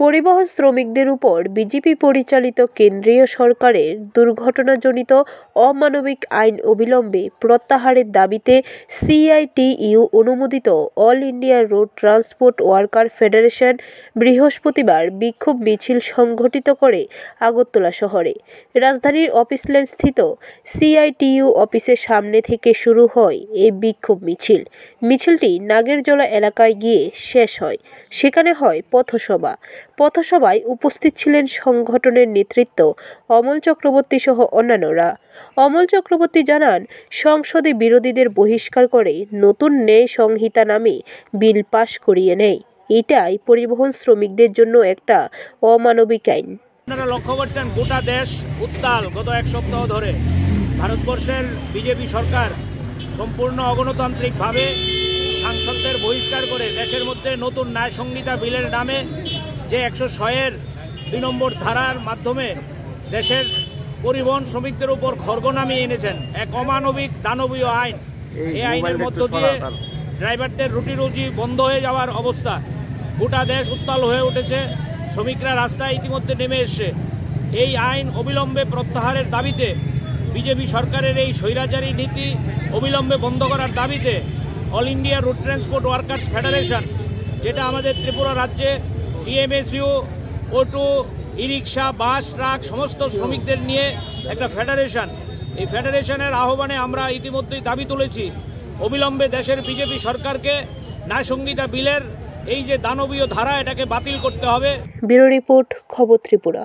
পরিবহন শ্রমিকদের উপর বিজেপি পরিচালিত কেন্দ্রীয় সরকারের দুর্ঘটনাজনিত অমানবিক আইন অবিলম্বে প্রত্যাহারের দাবিতে সিআইটিইউ অনুমোদিত all India road transport worker federation বৃহস্পতিবার বিক্ষোভ মিছিল সংঘটিত করে আগরতলা শহরে। রাজধানীর অফিসল্যান্ড স্থিত সিআইটিইউ অফিসের সামনে থেকে শুরু হয় এই বিক্ষোভ মিছিল। মিছিলটি নাগেরজোলা এলাকায় গিয়ে শেষ হয়। সেখানে হয় পথসভায় উপস্থিত ছিলেন সংগঠনের নেতৃত্ব অমল চক্রবর্তী সহ অন্যান্যরা। অমল চক্রবর্তী জানান, সংসদে বিরোধীদের বহিষ্কার করে নতুন ন্যায় সংহিতা নামে বিল পাশ করিয়ে নেয়। এটাই পরিবহন শ্রমিকদের জন্য একটা অমানবিক আইন। আপনারা লক্ষ্য করছেন, গোটা দেশ উত্তাল। গত এক সপ্তাহ ধরে ভারতবর্ষের বিজেপি সরকার সম্পূর্ণ অগণতান্ত্রিকভাবে সাংসদদের বহিষ্কার করে দেশের মধ্যে নতুন ন্যায় সংহিতা বিলের নামে যে 106-এর 2 নম্বর ধারার মাধ্যমে দেশের পরিবহন শ্রমিকদের উপর খড়গ নামিয়ে এনেছেন। এক অমানবিক দানবীয় আইন। এই আইনের মধ্য দিয়ে ড্রাইভারদের রুটি রুজি বন্ধ হয়ে যাওয়ার অবস্থা। গোটা দেশ উত্তাল হয়ে উঠেছে। শ্রমিকরা রাস্তায় ইতিমধ্যে নেমে এসছে। এই আইন অবিলম্বে প্রত্যাহারের দাবিতে, বিজেপি সরকারের এই স্বৈরাচারী নীতি অবিলম্বে বন্ধ করার দাবিতে all India road transport workers federation, যেটা আমাদের ত্রিপুরা রাজ্যে টিএমএসইউ, অটো, ই রিক্সা, বাস, ট্রাক সমস্ত শ্রমিকদের নিয়ে একটা ফেডারেশন। এই ফেডারেশনের আহ্বানে আমরা ইতিমধ্যেই দাবি তুলেছি অবিলম্বে দেশের বিজেপি সরকারকে ন্যায় সংহিতা বিলের এই যে দানবীয় ধারা, এটাকে বাতিল করতে হবে। ব্যুরো রিপোর্ট, খবর ত্রিপুরা।